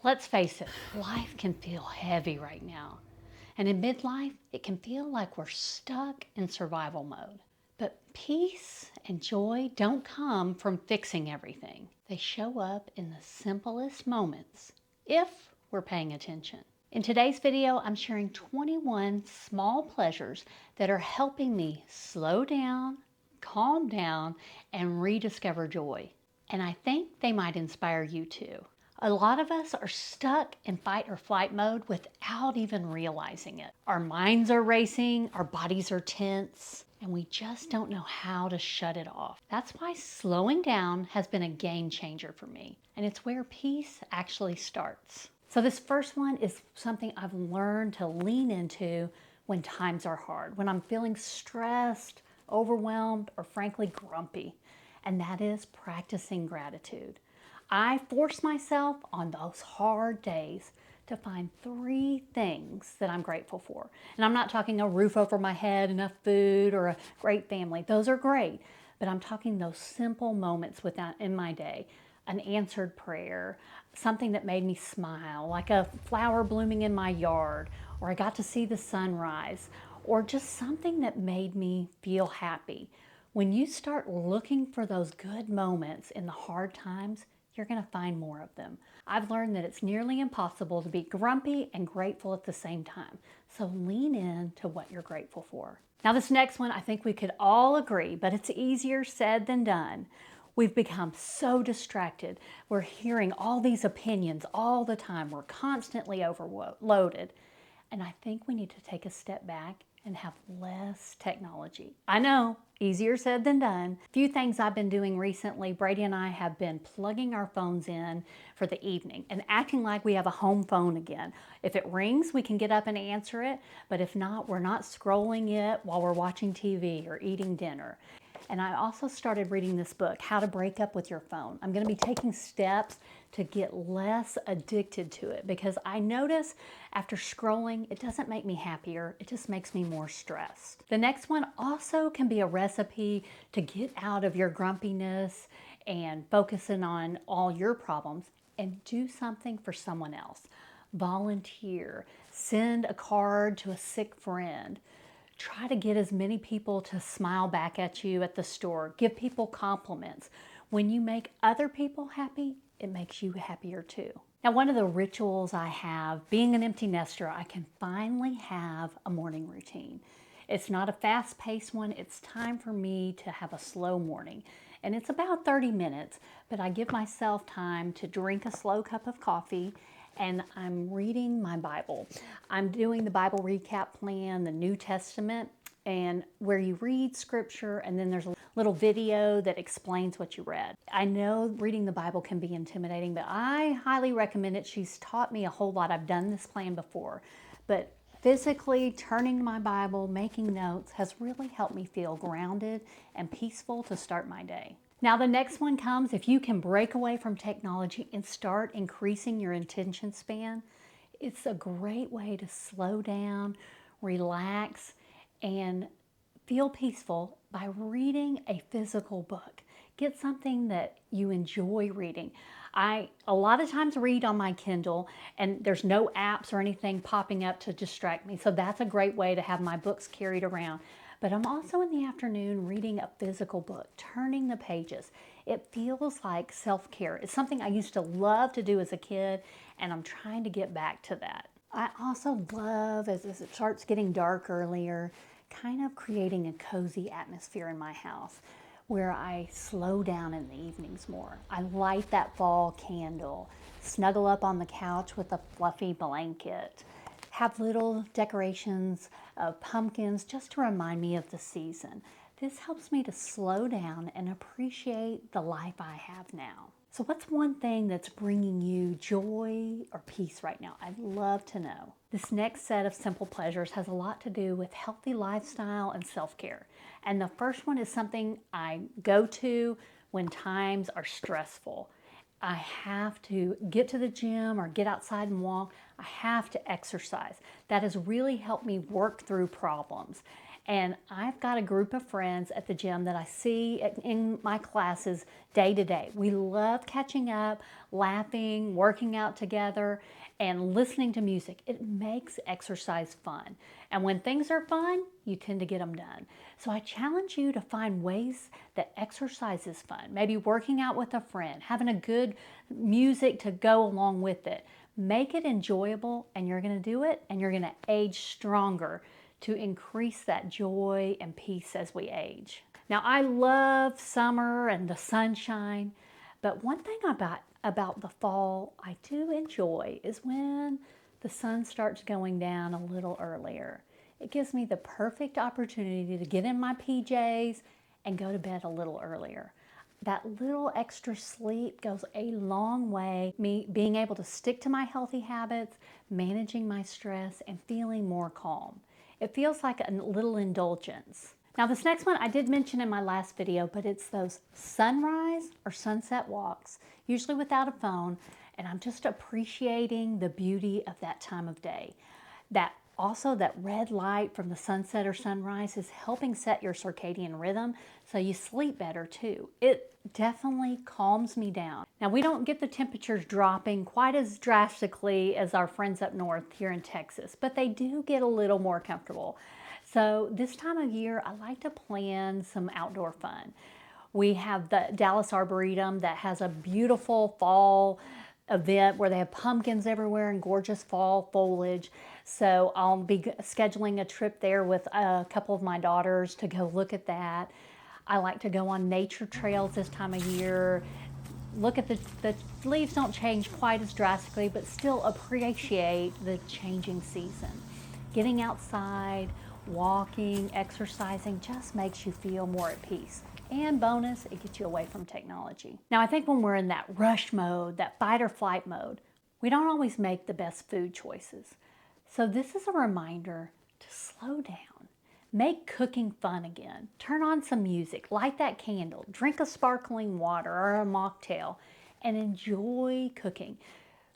Let's face it, life can feel heavy right now. And in midlife, it can feel like we're stuck in survival mode. But peace and joy don't come from fixing everything. They show up in the simplest moments if we're paying attention. In today's video, I'm sharing 21 small pleasures that are helping me slow down, calm down, and rediscover joy. And I think they might inspire you too. A lot of us are stuck in fight or flight mode without even realizing it. Our minds are racing, our bodies are tense, and we just don't know how to shut it off. That's why slowing down has been a game changer for me, and it's where peace actually starts. So this first one is something I've learned to lean into when times are hard, when I'm feeling stressed, overwhelmed, or frankly grumpy, and that is practicing gratitude. I force myself on those hard days to find 3 things that I'm grateful for. And I'm not talking a roof over my head, enough food, or a great family. Those are great. But I'm talking those simple moments in my day. An answered prayer, something that made me smile, like a flower blooming in my yard, or I got to see the sunrise, or just something that made me feel happy. When you start looking for those good moments in the hard times, you're going to find more of them. I've learned that it's nearly impossible to be grumpy and grateful at the same time. So lean in to what you're grateful for. Now this next one, I think we could all agree, but it's easier said than done. We've become so distracted. We're hearing all these opinions all the time. We're constantly overloaded. And I think we need to take a step back and have less technology. I know, easier said than done. A few things I've been doing recently, Brady and I have been plugging our phones in for the evening and acting like we have a home phone again. If it rings, we can get up and answer it, but if not, we're not scrolling it while we're watching TV or eating dinner. And I also started reading this book, How to Break Up with Your Phone. I'm going to be taking steps to get less addicted to it because I notice after scrolling, it doesn't make me happier. It just makes me more stressed. The next one also can be a recipe to get out of your grumpiness and focusing on all your problems and do something for someone else. Volunteer, send a card to a sick friend. Try to get as many people to smile back at you at the store. Give people compliments. When you make other people happy, it makes you happier too. Now, one of the rituals I have, being an empty nester, I can finally have a morning routine. It's not a fast-paced one. It's time for me to have a slow morning. And it's about 30 minutes, but I give myself time to drink a slow cup of coffee and I'm reading my Bible. I'm doing the Bible recap plan, the New Testament, and where you read scripture and then there's a little video that explains what you read. I know reading the Bible can be intimidating, but I highly recommend it. She's taught me a whole lot. I've done this plan before, but physically turning to my Bible, making notes has really helped me feel grounded and peaceful to start my day. Now the next one comes, if you can break away from technology and start increasing your attention span, it's a great way to slow down, relax, and feel peaceful by reading a physical book. Get something that you enjoy reading. I a lot of times read on my Kindle and there's no apps or anything popping up to distract me. So that's a great way to have my books carried around. But I'm also in the afternoon reading a physical book, turning the pages. It feels like self-care. It's something I used to love to do as a kid, and I'm trying to get back to that. I also love, as it starts getting dark earlier, kind of creating a cozy atmosphere in my house where I slow down in the evenings more. I light that fall candle, snuggle up on the couch with a fluffy blanket, have little decorations of pumpkins just to remind me of the season. This helps me to slow down and appreciate the life I have now. So what's one thing that's bringing you joy or peace right now? I'd love to know. This next set of simple pleasures has a lot to do with healthy lifestyle and self-care. And the first one is something I go to when times are stressful. I have to get to the gym or get outside and walk. I have to exercise. That has really helped me work through problems. And I've got a group of friends at the gym that I see in my classes day to day. We love catching up, laughing, working out together, and listening to music. It makes exercise fun. And when things are fun, you tend to get them done. So I challenge you to find ways that exercise is fun. Maybe working out with a friend, having a good music to go along with it. Make it enjoyable, and you're going to do it, and you're going to age stronger to increase that joy and peace as we age. Now, I love summer and the sunshine, but one thing about the fall I do enjoy is when the sun starts going down a little earlier. It gives me the perfect opportunity to get in my PJs and go to bed a little earlier. That little extra sleep goes a long way, me being able to stick to my healthy habits, managing my stress, and feeling more calm. It feels like a little indulgence. Now, this next one I did mention in my last video, but it's those sunrise or sunset walks, usually without a phone, and I'm just appreciating the beauty of that time of day. That red light from the sunset or sunrise is helping set your circadian rhythm so you sleep better too. It definitely calms me down. Now, we don't get the temperatures dropping quite as drastically as our friends up north here in Texas, but they do get a little more comfortable. So this time of year, I like to plan some outdoor fun. We have the Dallas Arboretum that has a beautiful fall event where they have pumpkins everywhere and gorgeous fall foliage. So I'll be scheduling a trip there with a couple of my daughters to go look at that. I like to go on nature trails this time of year. Look at the leaves don't change quite as drastically, but still appreciate the changing season. Getting outside, walking, exercising just makes you feel more at peace. And bonus, it gets you away from technology. Now, I think when we're in that rush mode, that fight or flight mode, we don't always make the best food choices. So this is a reminder to slow down. Make cooking fun again. Turn on some music, light that candle, drink a sparkling water or a mocktail, and enjoy cooking.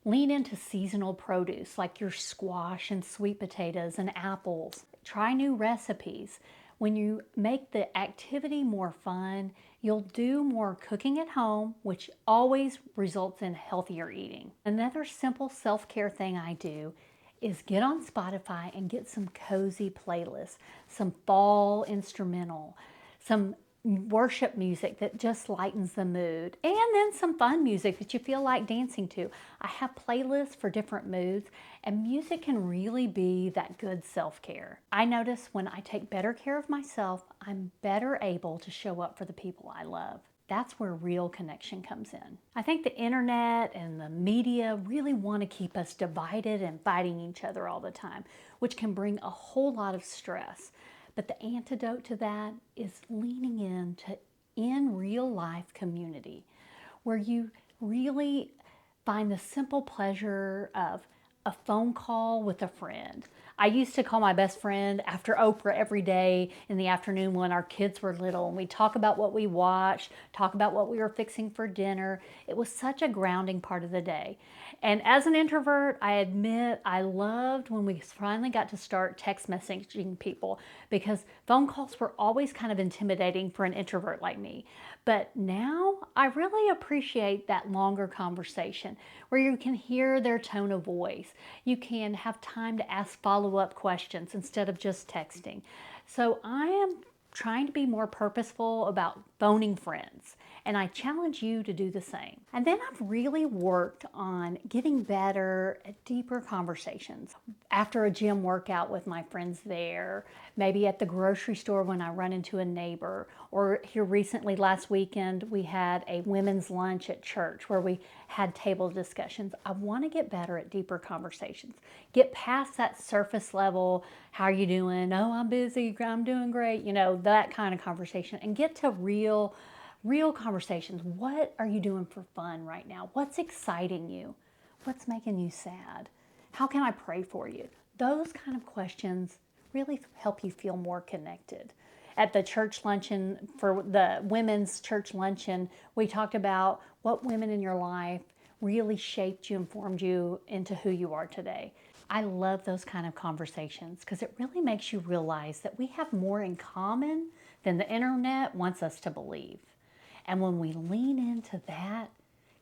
Lean into seasonal produce like your squash and sweet potatoes and apples. Try new recipes. When you make the activity more fun, you'll do more cooking at home, which always results in healthier eating. Another simple self-care thing I do is get on Spotify and get some cozy playlists, some fall instrumental, some worship music that just lightens the mood, and then some fun music that you feel like dancing to. I have playlists for different moods, and music can really be that good self-care. I notice when I take better care of myself, I'm better able to show up for the people I love. That's where real connection comes in. I think the internet and the media really want to keep us divided and fighting each other all the time, which can bring a whole lot of stress. But the antidote to that is leaning into in real life community, where you really find the simple pleasure of a phone call with a friend. I used to call my best friend after Oprah every day in the afternoon when our kids were little, and we'd talk about what we watched, talk about what we were fixing for dinner. It was such a grounding part of the day. And as an introvert, I admit I loved when we finally got to start text messaging people, because phone calls were always kind of intimidating for an introvert like me. But now I really appreciate that longer conversation where you can hear their tone of voice. You can have time to ask follow-up questions instead of just texting. So I am trying to be more purposeful about phoning friends, and I challenge you to do the same. And then I've really worked on getting better at deeper conversations. After a gym workout with my friends there, maybe at the grocery store when I run into a neighbor, or here recently last weekend we had a women's lunch at church where we had table discussions. I want to get better at deeper conversations. Get past that surface level, how are you doing? Oh, I'm busy, I'm doing great, that kind of conversation, and get to real conversations. What are you doing for fun right now? What's exciting you? What's making you sad? How can I pray for you? Those kind of questions really help you feel more connected. At the church luncheon, for the women's church luncheon, we talked about what women in your life really shaped you and formed you into who you are today. I love those kind of conversations because it really makes you realize that we have more in common than the internet wants us to believe. And when we lean into that,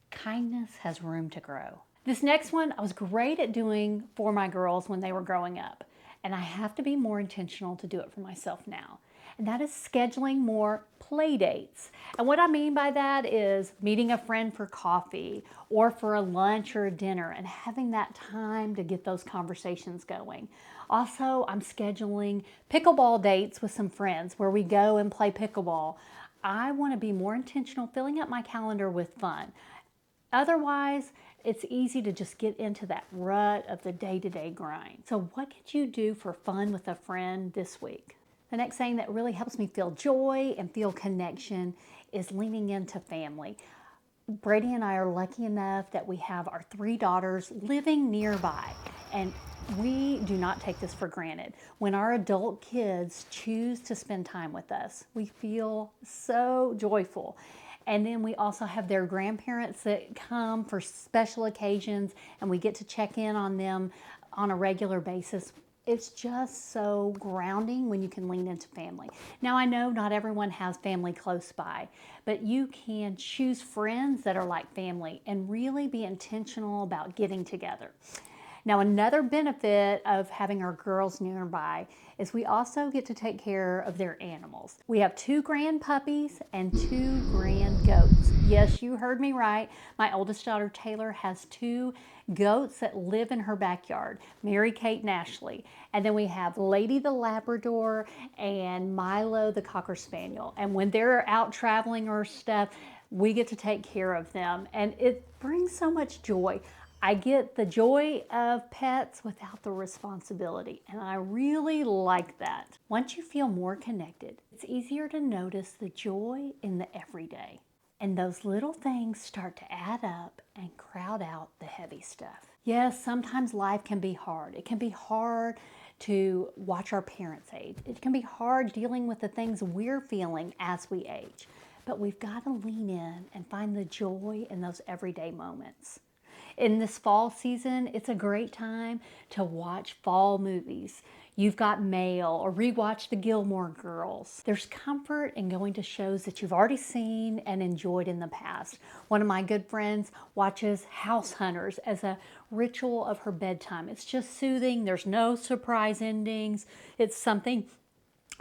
kindness has room to grow. This next one, I was great at doing for my girls when they were growing up, and I have to be more intentional to do it for myself now. And that is scheduling more play dates. And what I mean by that is meeting a friend for coffee or for a lunch or a dinner and having that time to get those conversations going. Also, I'm scheduling pickleball dates with some friends where we go and play pickleball. I want to be more intentional, filling up my calendar with fun. Otherwise, it's easy to just get into that rut of the day-to-day grind. So what could you do for fun with a friend this week? The next thing that really helps me feel joy and feel connection is leaning into family. Brady and I are lucky enough that we have our 3 daughters living nearby, and we do not take this for granted. When our adult kids choose to spend time with us, we feel so joyful. And then we also have their grandparents that come for special occasions, and we get to check in on them on a regular basis. It's just so grounding when you can lean into family. Now, I know not everyone has family close by, but you can choose friends that are like family and really be intentional about getting together. Now, another benefit of having our girls nearby is we also get to take care of their animals. We have 2 grand puppies and 2 grand goats. Yes, you heard me right. My oldest daughter, Taylor, has 2 goats that live in her backyard, Mary Kate and Ashley. And then we have Lady the Labrador and Milo the Cocker Spaniel. And when they're out traveling or stuff, we get to take care of them. And it brings so much joy. I get the joy of pets without the responsibility, and I really like that. Once you feel more connected, it's easier to notice the joy in the everyday. And those little things start to add up and crowd out the heavy stuff. Yes, sometimes life can be hard. It can be hard to watch our parents age. It can be hard dealing with the things we're feeling as we age. But we've got to lean in and find the joy in those everyday moments. In this fall season, it's a great time to watch fall movies. You've Got Mail or rewatch The Gilmore Girls. There's comfort in going to shows that you've already seen and enjoyed in the past. One of my good friends watches House Hunters as a ritual of her bedtime. It's just soothing. There's no surprise endings. It's something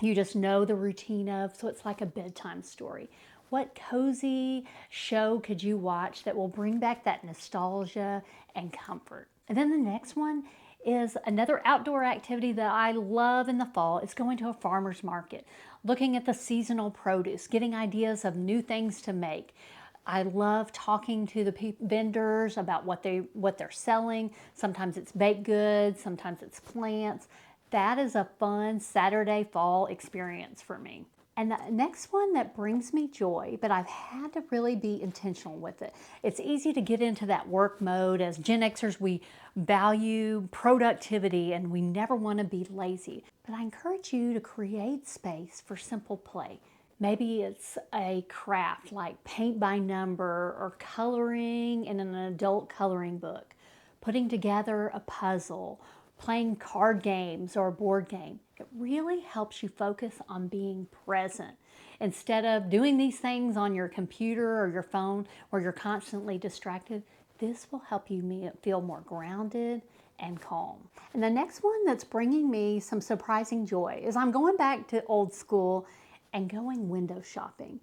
you just know the routine of, so it's like a bedtime story. What cozy show could you watch that will bring back that nostalgia and comfort? And then the next one is another outdoor activity that I love in the fall. It's going to a farmer's market, looking at the seasonal produce, getting ideas of new things to make. I love talking to the vendors about what they're selling. Sometimes it's baked goods, sometimes it's plants. That is a fun Saturday fall experience for me. And the next one that brings me joy, but I've had to really be intentional with it. It's easy to get into that work mode. As Gen Xers, we value productivity and we never want to be lazy. But I encourage you to create space for simple play. Maybe it's a craft like paint by number or coloring in an adult coloring book, putting together a puzzle, playing card games or a board game. It really helps you focus on being present instead of doing these things on your computer or your phone where you're constantly distracted. This will help you feel more grounded and calm. And the next one that's bringing me some surprising joy is I'm going back to old school and going window shopping.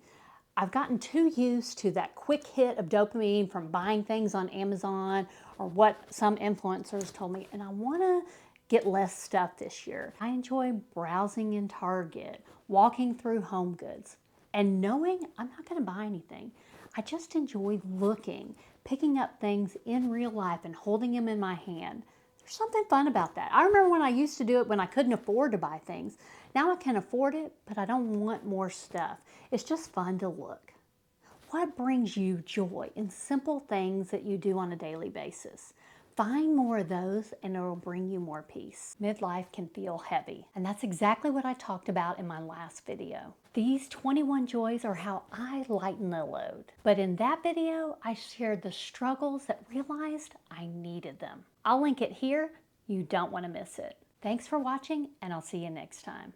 I've gotten too used to that quick hit of dopamine from buying things on Amazon or what some influencers told me, and I want to get less stuff this year. I enjoy browsing in Target, walking through Home Goods, and knowing I'm not going to buy anything. I just enjoy looking, picking up things in real life and holding them in my hand. There's something fun about that. I remember when I used to do it when I couldn't afford to buy things. Now I can afford it, but I don't want more stuff. It's just fun to look. What brings you joy in simple things that you do on a daily basis? Find more of those and it will bring you more peace. Midlife can feel heavy, and that's exactly what I talked about in my last video. These 21 joys are how I lighten the load. But in that video, I shared the struggles that realized I needed them. I'll link it here. You don't want to miss it. Thanks for watching, and I'll see you next time.